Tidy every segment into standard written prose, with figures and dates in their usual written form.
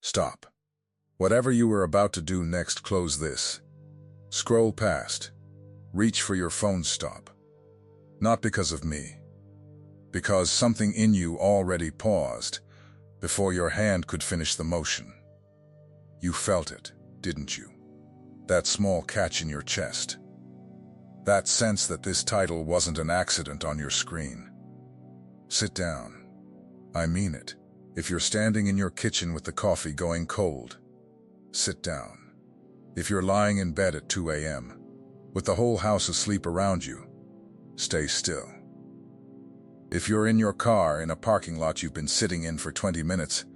Stop. Whatever you were about to do next, close this. Scroll past. Reach for your phone. Stop. Not because of me. Because something in you already paused before your hand could finish the motion. You felt it, didn't you? That small catch in your chest. That sense that this title wasn't an accident on your screen. Sit down. I mean it. If you're standing in your kitchen with the coffee going cold, sit down. If you're lying in bed at 2 a.m., with the whole house asleep around you, stay still. If you're in your car in a parking lot you've been sitting in for 20 minutes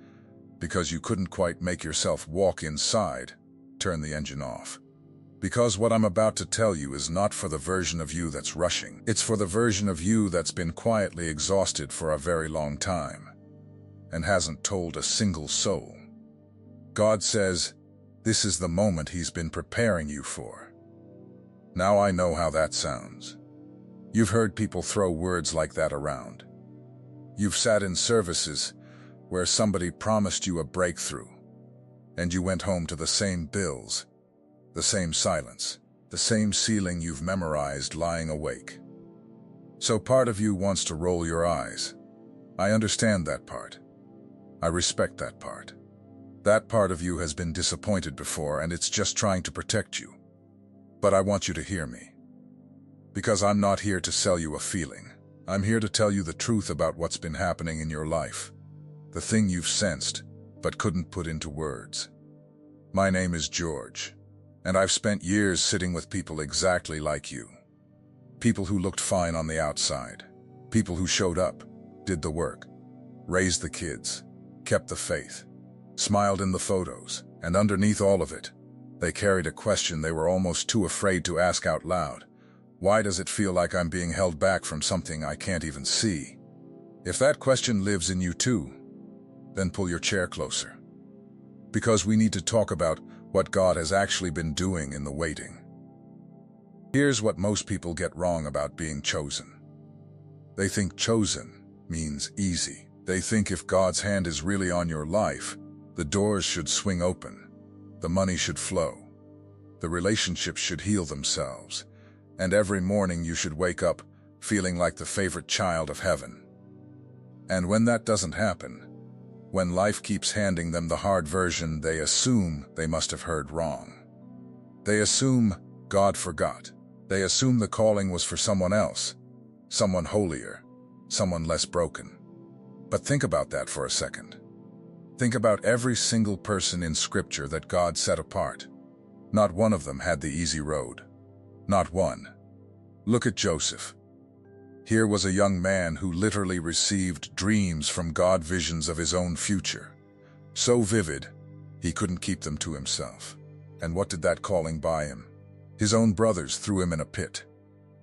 because you couldn't quite make yourself walk inside, turn the engine off. Because what I'm about to tell you is not for the version of you that's rushing. It's for the version of you that's been quietly exhausted for a very long time and hasn't told a single soul. God says, this is the moment He's been preparing you for. Now I know how that sounds. You've heard people throw words like that around. You've sat in services where somebody promised you a breakthrough, and you went home to the same bills, the same silence, the same ceiling you've memorized lying awake. So part of you wants to roll your eyes. I understand that part. I respect that part. That part of you has been disappointed before, and it's just trying to protect you. But I want you to hear me. Because I'm not here to sell you a feeling. I'm here to tell you the truth about what's been happening in your life. The thing you've sensed, but couldn't put into words. My name is George, and I've spent years sitting with people exactly like you. People who looked fine on the outside. People who showed up, did the work, raised the kids, kept the faith, smiled in the photos, and underneath all of it, they carried a question they were almost too afraid to ask out loud. Why does it feel like I'm being held back from something I can't even see? If that question lives in you too, then pull your chair closer. Because we need to talk about what God has actually been doing in the waiting. Here's what most people get wrong about being chosen. They think chosen means easy. They think if God's hand is really on your life, the doors should swing open, the money should flow, the relationships should heal themselves, and every morning you should wake up feeling like the favorite child of heaven. And when that doesn't happen, when life keeps handing them the hard version, they assume they must have heard wrong. They assume God forgot. They assume the calling was for someone else, someone holier, someone less broken. But think about that for a second. Think about every single person in Scripture that God set apart. Not one of them had the easy road. Not one. Look at Joseph. Here was a young man who literally received dreams from God, visions of his own future. So vivid, he couldn't keep them to himself. And what did that calling buy him? His own brothers threw him in a pit.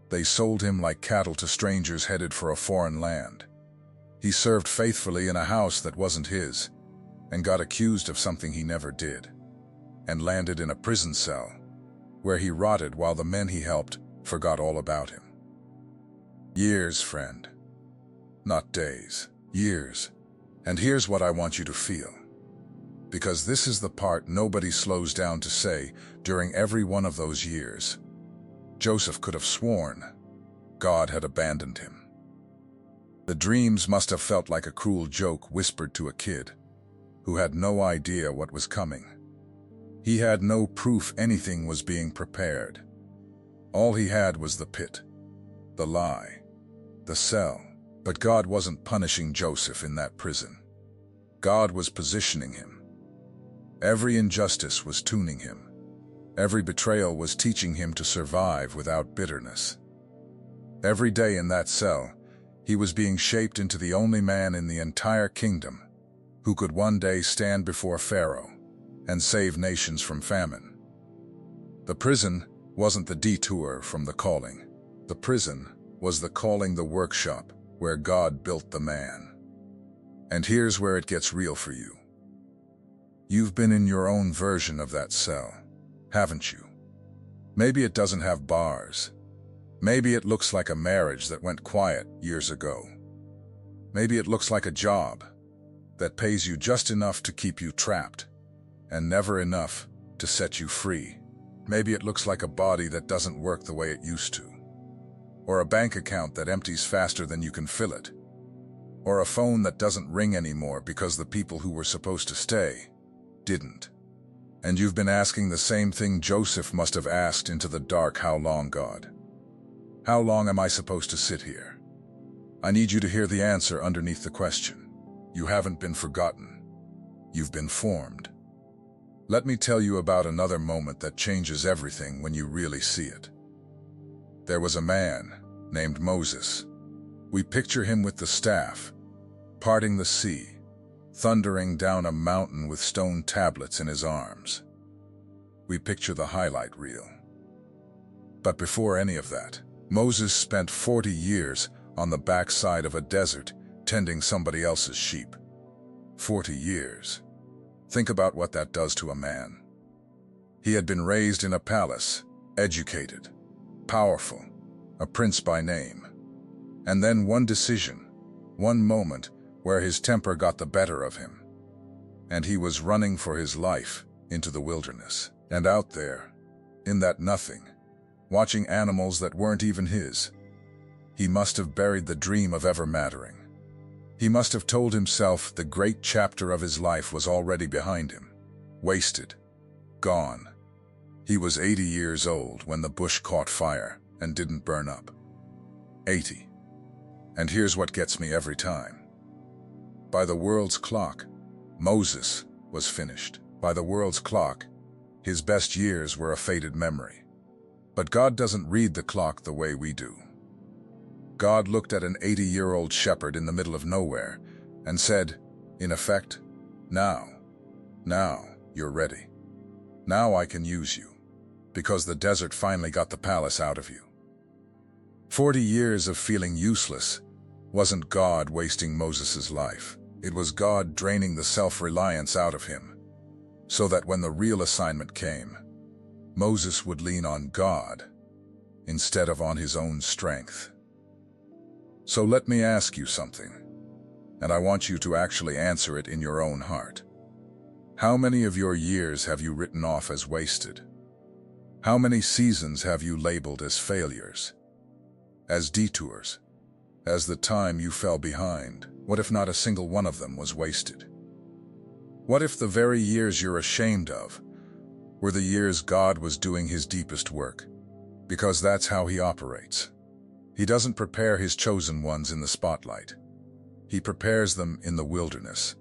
They sold him like cattle to strangers headed for a foreign land. He served faithfully in a house that wasn't his, and got accused of something he never did, and landed in a prison cell, where he rotted while the men he helped forgot all about him. Years, friend. Not days. Years. And here's what I want you to feel. Because this is the part nobody slows down to say during every one of those years. Joseph could have sworn God had abandoned him. The dreams must have felt like a cruel joke whispered to a kid who had no idea what was coming. He had no proof anything was being prepared. All he had was the pit, the lie, the cell. But God wasn't punishing Joseph in that prison. God was positioning him. Every injustice was tuning him. Every betrayal was teaching him to survive without bitterness. Every day in that cell, he was being shaped into the only man in the entire kingdom who could one day stand before Pharaoh and save nations from famine. The prison wasn't the detour from the calling. The prison was the calling, the workshop where God built the man. And here's where it gets real for you. You've been in your own version of that cell, haven't you? Maybe it doesn't have bars. Maybe it looks like a marriage that went quiet years ago. Maybe it looks like a job that pays you just enough to keep you trapped. and never enough to set you free. Maybe it looks like a body that doesn't work the way it used to, or a bank account that empties faster than you can fill it, or a phone that doesn't ring anymore because the people who were supposed to stay didn't. And you've been asking the same thing Joseph must have asked into the dark: how long, God? How long am I supposed to sit here? I need you to hear the answer underneath the question. You haven't been forgotten. You've been formed. Let me tell you about another moment that changes everything when you really see it. There was a man named Moses. We picture him with the staff, parting the sea, thundering down a mountain with stone tablets in his arms. We picture the highlight reel. But before any of that, Moses spent 40 years on the backside of a desert tending somebody else's sheep. 40 years. Think about what that does to a man. He had been raised in a palace, educated, powerful, a prince by name. And then one decision, one moment where his temper got the better of him, and he was running for his life into the wilderness. And out there, in that nothing, watching animals that weren't even his, he must have buried the dream of ever mattering. He must have told himself the great chapter of his life was already behind him, wasted, gone. He was 80 years old when the bush caught fire and didn't burn up. 80. And here's what gets me every time. By the world's clock, Moses was finished. By the world's clock, his best years were a faded memory. But God doesn't read the clock the way we do. God looked at an 80-year-old shepherd in the middle of nowhere and said, in effect, now you're ready. Now I can use you, because the desert finally got the palace out of you. 40 years of feeling useless wasn't God wasting Moses' life. It was God draining the self-reliance out of him, so that when the real assignment came, Moses would lean on God instead of on his own strength. So let me ask you something, and I want you to actually answer it in your own heart. How many of your years have you written off as wasted? How many seasons have you labeled as failures, as detours, as the time you fell behind? What if not a single one of them was wasted? What if the very years you're ashamed of were the years God was doing his deepest work? Because that's how he operates. He doesn't prepare his chosen ones in the spotlight. He prepares them in the wilderness,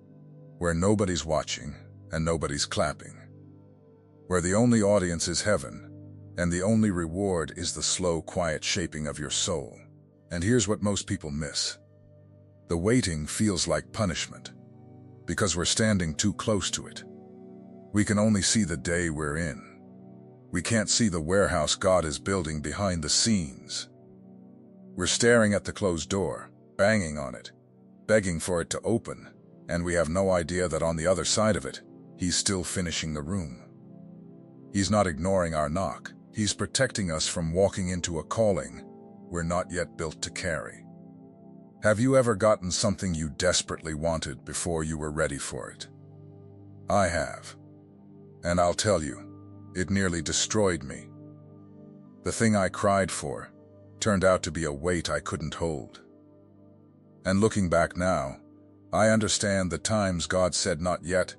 where nobody's watching and nobody's clapping, where the only audience is heaven, and the only reward is the slow, quiet shaping of your soul. And here's what most people miss. The waiting feels like punishment, because we're standing too close to it. We can only see the day we're in. We can't see the warehouse God is building behind the scenes. We're staring at the closed door, banging on it, begging for it to open, and we have no idea that on the other side of it, he's still finishing the room. He's not ignoring our knock. He's protecting us from walking into a calling we're not yet built to carry. Have you ever gotten something you desperately wanted before you were ready for it? I have. And I'll tell you, it nearly destroyed me. The thing I cried for turned out to be a weight I couldn't hold. And looking back now, I understand the times God said not yet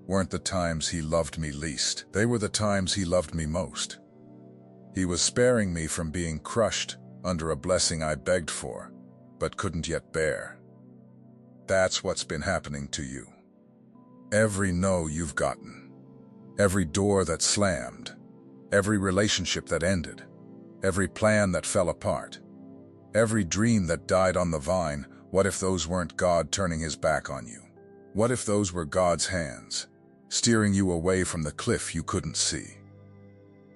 weren't the times he loved me least. They were the times he loved me most. He was sparing me from being crushed under a blessing I begged for, but couldn't yet bear. That's what's been happening to you. Every no you've gotten, every door that slammed, every relationship that ended, every plan that fell apart, every dream that died on the vine, what if those weren't God turning his back on you? What if those were God's hands, steering you away from the cliff you couldn't see,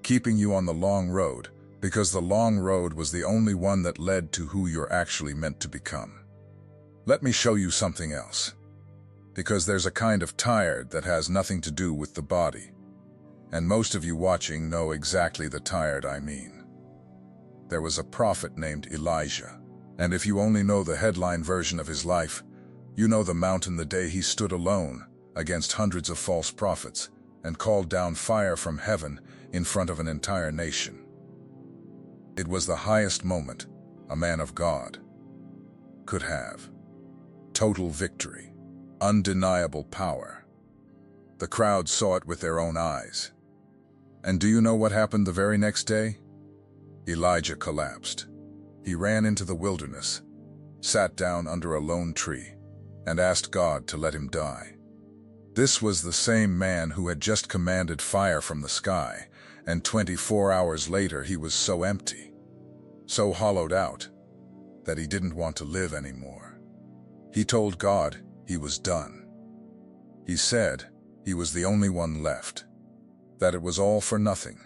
keeping you on the long road, because the long road was the only one that led to who you're actually meant to become? Let me show you something else, because there's a kind of tired that has nothing to do with the body, and most of you watching know exactly the tired I mean. There was a prophet named Elijah, and if you only know the headline version of his life, you know the mountain the day he stood alone against hundreds of false prophets, and called down fire from heaven in front of an entire nation. It was the highest moment a man of God could have. Total victory, undeniable power. The crowd saw it with their own eyes. And do you know what happened the very next day? Elijah collapsed. He ran into the wilderness, sat down under a lone tree, and asked God to let him die. This was the same man who had just commanded fire from the sky, and 24 hours later he was so empty, so hollowed out, that he didn't want to live anymore. He told God he was done. He said he was the only one left, that it was all for nothing,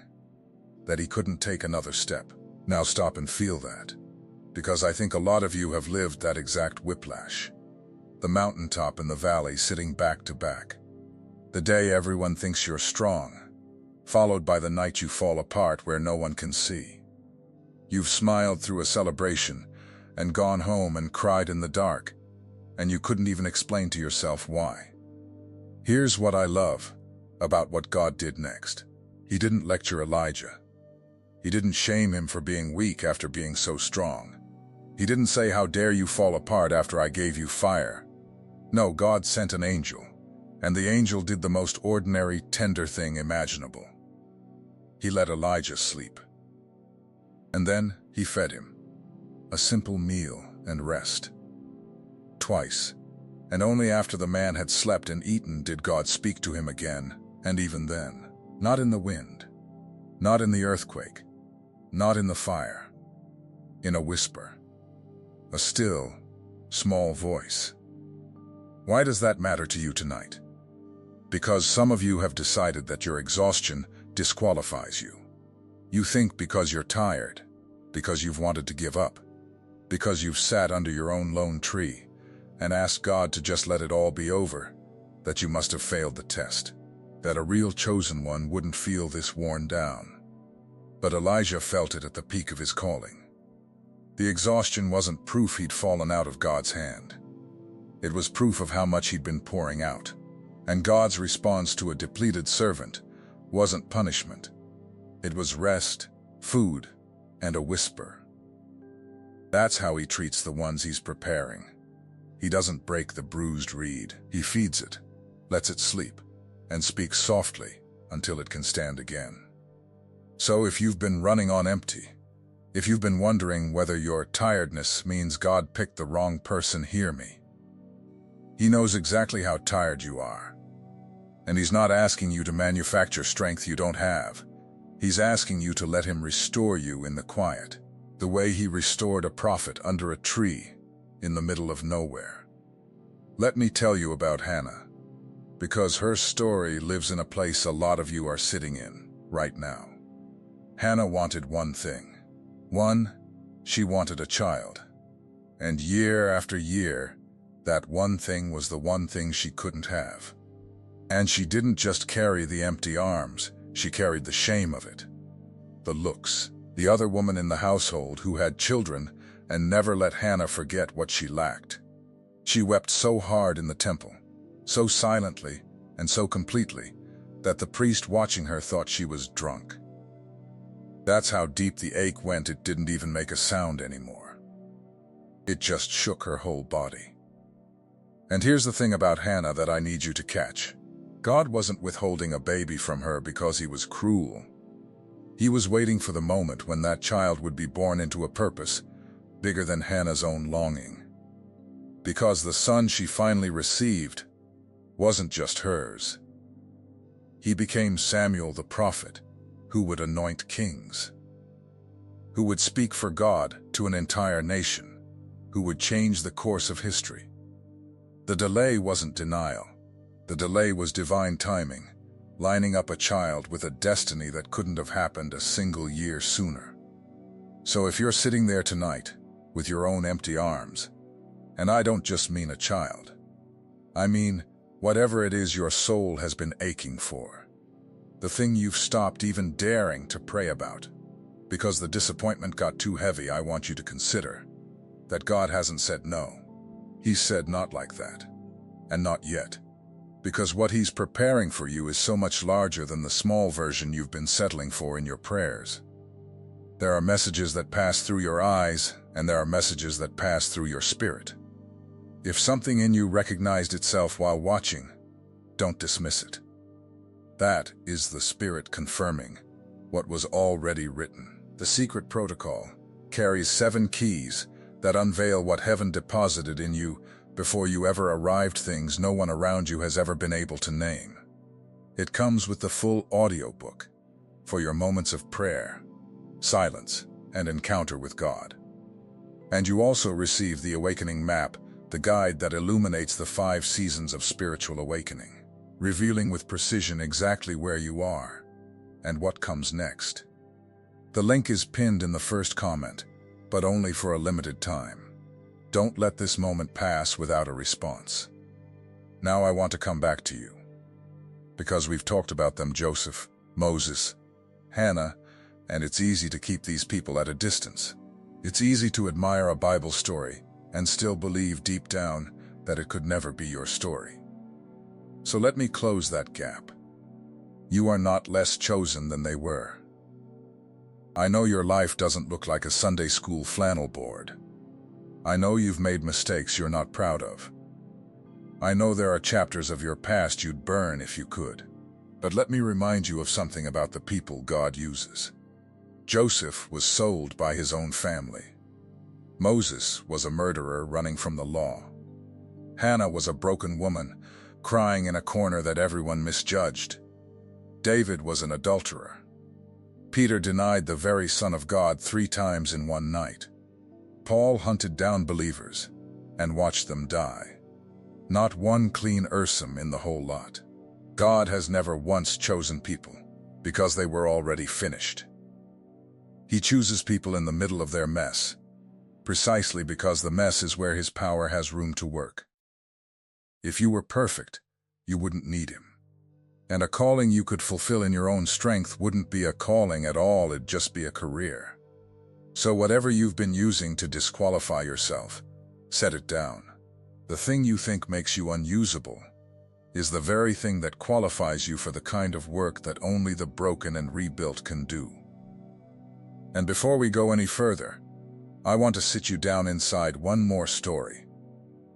that he couldn't take another step. Now stop and feel that, because I think a lot of you have lived that exact whiplash. The mountaintop and the valley sitting back to back. The day everyone thinks you're strong, followed by the night you fall apart where no one can see. You've smiled through a celebration and gone home and cried in the dark, and you couldn't even explain to yourself why. Here's what I love about what God did next. He didn't lecture Elijah. He didn't shame him for being weak after being so strong. He didn't say, "How dare you fall apart after I gave you fire?" No, God sent an angel, and the angel did the most ordinary, tender thing imaginable. He let Elijah sleep. And then he fed him. A simple meal and rest. Twice. And only after the man had slept and eaten did God speak to him again, and even then, not in the wind, not in the earthquake, not in the fire, in a whisper, a still, small voice. Why does that matter to you tonight? Because some of you have decided that your exhaustion disqualifies you. You think because you're tired, because you've wanted to give up, because you've sat under your own lone tree and asked God to just let it all be over, that you must have failed the test, that a real chosen one wouldn't feel this worn down. But Elijah felt it at the peak of his calling. The exhaustion wasn't proof he'd fallen out of God's hand. It was proof of how much he'd been pouring out. And God's response to a depleted servant wasn't punishment. It was rest, food, and a whisper. That's how he treats the ones he's preparing. He doesn't break the bruised reed. He feeds it, lets it sleep, and speaks softly until it can stand again. So if you've been running on empty, if you've been wondering whether your tiredness means God picked the wrong person, hear me. He knows exactly how tired you are. And he's not asking you to manufacture strength you don't have. He's asking you to let him restore you in the quiet, the way he restored a prophet under a tree in the middle of nowhere. Let me tell you about Hannah, because her story lives in a place a lot of you are sitting in right now. Hannah wanted one thing. She wanted a child. And year after year, that one thing was the one thing she couldn't have. And she didn't just carry the empty arms, she carried the shame of it. The looks. The other woman in the household who had children and never let Hannah forget what she lacked. She wept so hard in the temple, so silently and so completely, that the priest watching her thought she was drunk. That's how deep the ache went, it didn't even make a sound anymore. It just shook her whole body. And here's the thing about Hannah that I need you to catch. God wasn't withholding a baby from her because he was cruel. He was waiting for the moment when that child would be born into a purpose bigger than Hannah's own longing. Because the son she finally received wasn't just hers. He became Samuel the prophet, who would anoint kings, who would speak for God to an entire nation, who would change the course of history. The delay wasn't denial. The delay was divine timing, lining up a child with a destiny that couldn't have happened a single year sooner. So if you're sitting there tonight with your own empty arms, and I don't just mean a child, I mean whatever it is your soul has been aching for, the thing you've stopped even daring to pray about, because the disappointment got too heavy, I want you to consider that God hasn't said no. He said not like that, and not yet. because what He's preparing for you is so much larger than the small version you've been settling for in your prayers. There are messages that pass through your eyes, and there are messages that pass through your spirit. If something in you recognized itself while watching, don't dismiss it. That is the Spirit confirming what was already written. The secret protocol carries 7 keys that unveil what heaven deposited in you before you ever arrived, things no one around you has ever been able to name. It comes with the full audiobook for your moments of prayer, silence, and encounter with God. And you also receive the Awakening Map, the guide that illuminates the 5 seasons of spiritual awakening, revealing with precision exactly where you are and what comes next. The link is pinned in the first comment, but only for a limited time. Don't let this moment pass without a response. Now I want to come back to you, because we've talked about them: Joseph, Moses, Hannah, and it's easy to keep these people at a distance. It's easy to admire a Bible story and still believe deep down that it could never be your story. So let me close that gap. You are not less chosen than they were. I know your life doesn't look like a Sunday school flannel board. I know you've made mistakes you're not proud of. I know there are chapters of your past you'd burn if you could. But let me remind you of something about the people God uses. Joseph was sold by his own family. Moses was a murderer running from the law. Hannah was a broken woman, crying in a corner that everyone misjudged. David was an adulterer. Peter denied the very Son of God 3 times in one night. Paul hunted down believers and watched them die. Not one clean Ursum in the whole lot. God has never once chosen people because they were already finished. He chooses people in the middle of their mess, precisely because the mess is where His power has room to work. If you were perfect, you wouldn't need Him. And a calling you could fulfill in your own strength wouldn't be a calling at all, it'd just be a career. So whatever you've been using to disqualify yourself, set it down. The thing you think makes you unusable is the very thing that qualifies you for the kind of work that only the broken and rebuilt can do. And before we go any further, I want to sit you down inside one more story,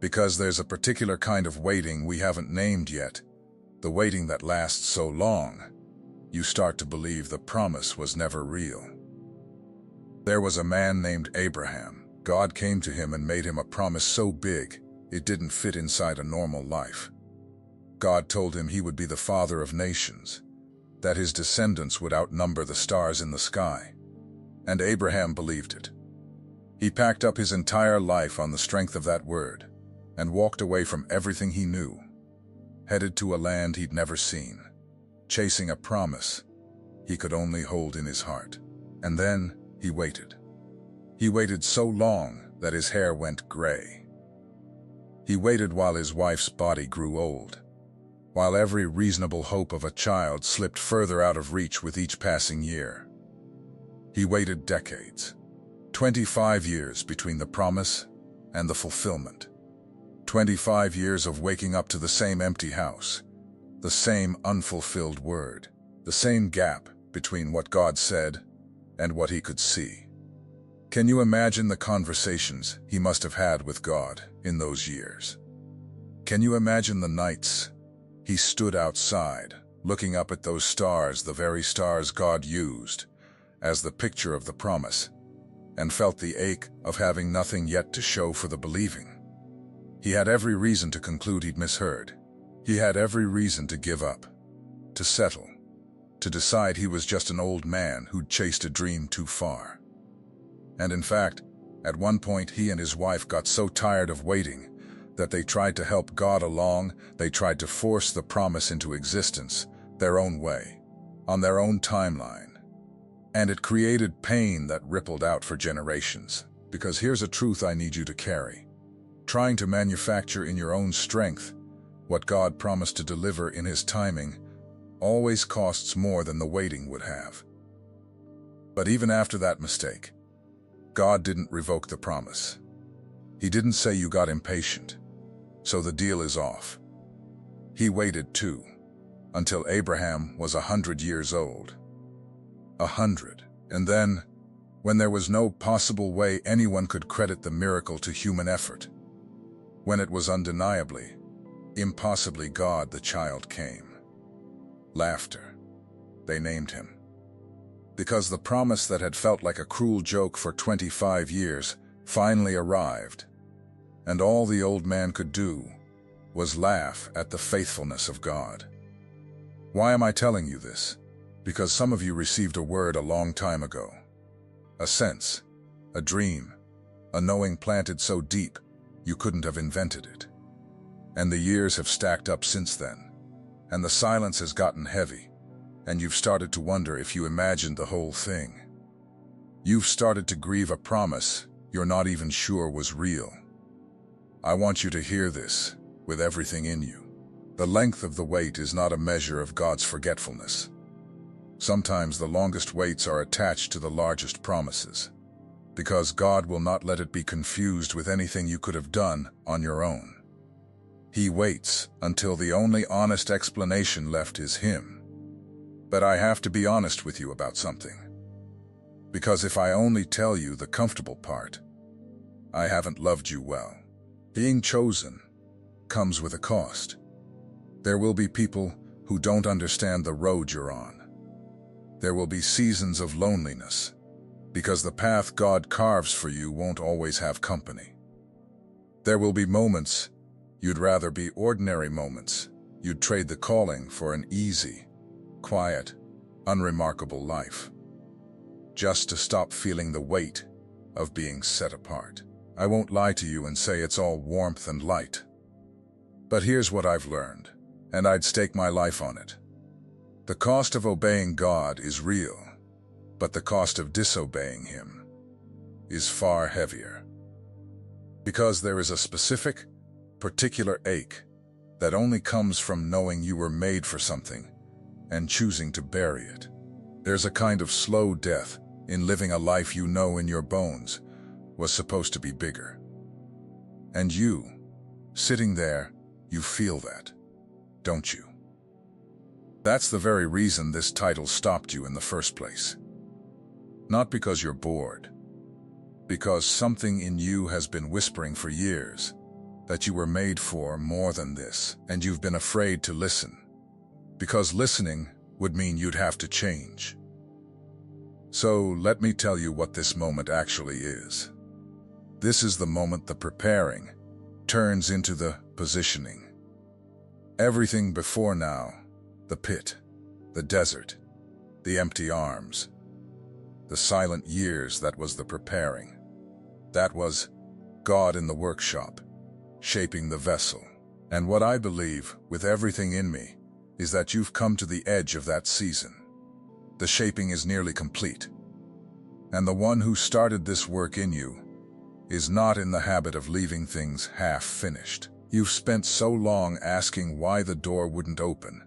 because there's a particular kind of waiting we haven't named yet, the waiting that lasts so long, you start to believe the promise was never real. There was a man named Abraham. God came to him and made him a promise so big, it didn't fit inside a normal life. God told him he would be the father of nations, that his descendants would outnumber the stars in the sky. And Abraham believed it. He packed up his entire life on the strength of that word and walked away from everything he knew, headed to a land he'd never seen, chasing a promise he could only hold in his heart. And then he waited. He waited so long that his hair went gray. He waited while his wife's body grew old, while every reasonable hope of a child slipped further out of reach with each passing year. He waited decades, 25 years between the promise and the fulfillment. 25 years of waking up to the same empty house, the same unfulfilled word, the same gap between what God said and what he could see. Can you imagine the conversations he must have had with God in those years? Can you imagine the nights he stood outside, looking up at those stars, the very stars God used as the picture of the promise, and felt the ache of having nothing yet to show for the believing? He had every reason to conclude he'd misheard. He had every reason to give up, to settle, to decide he was just an old man who'd chased a dream too far. And in fact, at one point he and his wife got so tired of waiting that they tried to help God along. They tried to force the promise into existence their own way, on their own timeline. And it created pain that rippled out for generations. Because here's a truth I need you to carry. Trying to manufacture in your own strength what God promised to deliver in His timing always costs more than the waiting would have. But even after that mistake, God didn't revoke the promise. He didn't say you got impatient, so the deal is off. He waited too, until Abraham was 100 years old. 100. And then, when there was no possible way anyone could credit the miracle to human effort, when it was undeniably, impossibly God, the child came. Laughter. They named him. Because the promise that had felt like a cruel joke for 25 years finally arrived, and all the old man could do was laugh at the faithfulness of God. Why am I telling you this? Because some of you received a word a long time ago. A sense, a dream, a knowing planted so deep you couldn't have invented it. And the years have stacked up since then, and the silence has gotten heavy, and you've started to wonder if you imagined the whole thing. You've started to grieve a promise you're not even sure was real. I want you to hear this with everything in you. The length of the wait is not a measure of God's forgetfulness. Sometimes the longest waits are attached to the largest promises, because God will not let it be confused with anything you could have done on your own. He waits until the only honest explanation left is Him. But I have to be honest with you about something. Because if I only tell you the comfortable part, I haven't loved you well. Being chosen comes with a cost. There will be people who don't understand the road you're on. There will be seasons of loneliness, because the path God carves for you won't always have company. There will be moments you'd rather be ordinary moments. You'd trade the calling for an easy, quiet, unremarkable life, just to stop feeling the weight of being set apart. I won't lie to you and say it's all warmth and light. But here's what I've learned, and I'd stake my life on it. The cost of obeying God is real, but the cost of disobeying Him is far heavier. Because there is a specific, particular ache that only comes from knowing you were made for something and choosing to bury it. There's a kind of slow death in living a life you know in your bones was supposed to be bigger. And you, sitting there, you feel that, don't you? That's the very reason this title stopped you in the first place. Not because you're bored, because something in you has been whispering for years that you were made for more than this, and you've been afraid to listen, because listening would mean you'd have to change. So let me tell you what this moment actually is. This is the moment the preparing turns into the positioning. Everything before now, the pit, the desert, the empty arms, the silent years, that was the preparing. That was God in the workshop, shaping the vessel. And what I believe, with everything in me, is that you've come to the edge of that season. The shaping is nearly complete. And the one who started this work in you is not in the habit of leaving things half-finished. You've spent so long asking why the door wouldn't open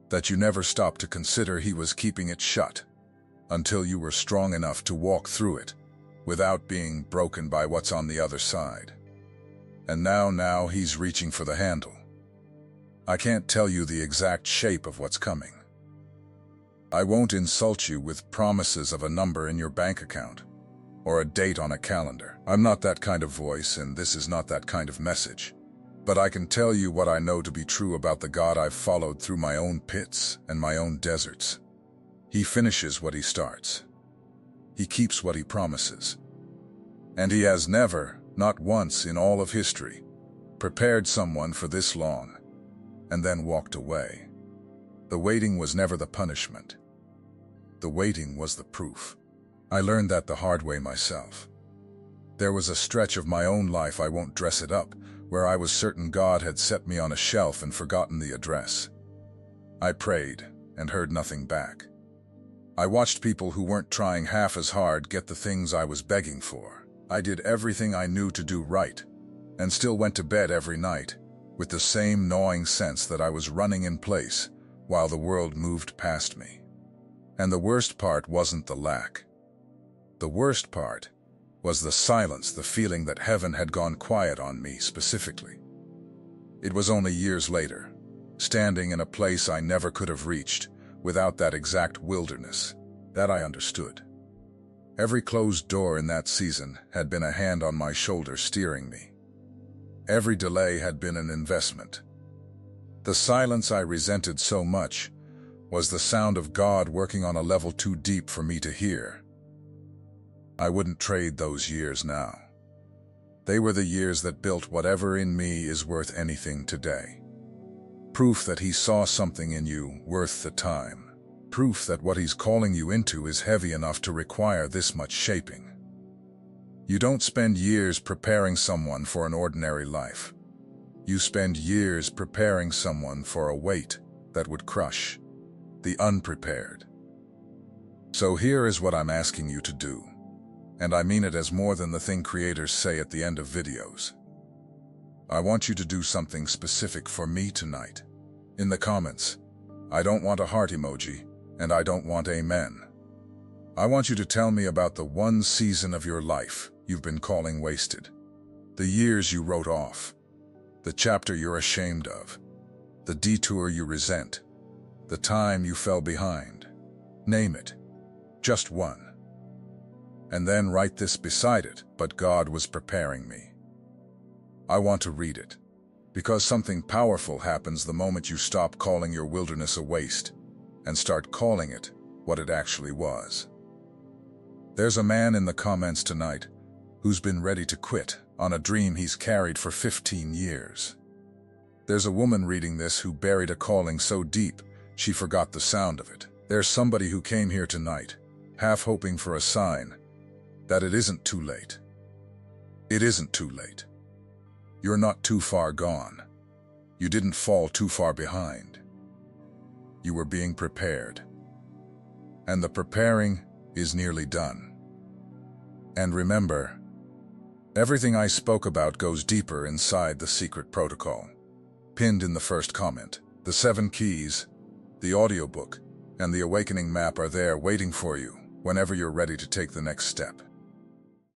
that you never stopped to consider He was keeping it shut until you were strong enough to walk through it without being broken by what's on the other side. And now He's reaching for the handle. I can't tell you the exact shape of what's coming. I won't insult you with promises of a number in your bank account or a date on a calendar. I'm not that kind of voice, and this is not that kind of message. But I can tell you what I know to be true about the God I've followed through my own pits and my own deserts. He finishes what He starts. He keeps what He promises. And He has never, not once in all of history, prepared someone for this long and then walked away. The waiting was never the punishment. The waiting was the proof. I learned that the hard way myself. There was a stretch of my own life, I won't dress it up, where I was certain God had set me on a shelf and forgotten the address. I prayed and heard nothing back. I watched people who weren't trying half as hard get the things I was begging for. I did everything I knew to do right, and still went to bed every night with the same gnawing sense that I was running in place while the world moved past me. And the worst part wasn't the lack. The worst part was the silence, the feeling that heaven had gone quiet on me specifically. It was only years later, standing in a place I never could have reached without that exact wilderness. That I understood. Every closed door in that season had been a hand on my shoulder steering me. Every delay had been an investment. The silence I resented so much was the sound of God working on a level too deep for me to hear. I wouldn't trade those years now. They were the years that built whatever in me is worth anything today. Proof that He saw something in you worth the time. Proof that what He's calling you into is heavy enough to require this much shaping. You don't spend years preparing someone for an ordinary life. You spend years preparing someone for a weight that would crush the unprepared. So here is what I'm asking you to do, and I mean it as more than the thing creators say at the end of videos. I want you to do something specific for me tonight. In the comments, I don't want a heart emoji, and I don't want amen. I want you to tell me about the one season of your life you've been calling wasted. The years you wrote off. The chapter you're ashamed of. The detour you resent. The time you fell behind. Name it. Just one. And then write this beside it, but God was preparing me. I want to read it, because something powerful happens the moment you stop calling your wilderness a waste and start calling it what it actually was. There's a man in the comments tonight who's been ready to quit on a dream he's carried for 15 years. There's a woman reading this who buried a calling so deep she forgot the sound of it. There's somebody who came here tonight, half hoping for a sign that it isn't too late. It isn't too late. You're not too far gone. You didn't fall too far behind. You were being prepared. And the preparing is nearly done. And remember, everything I spoke about goes deeper inside the secret protocol. Pinned in the first comment, the 7 keys, the audiobook, and the awakening map are there waiting for you whenever you're ready to take the next step.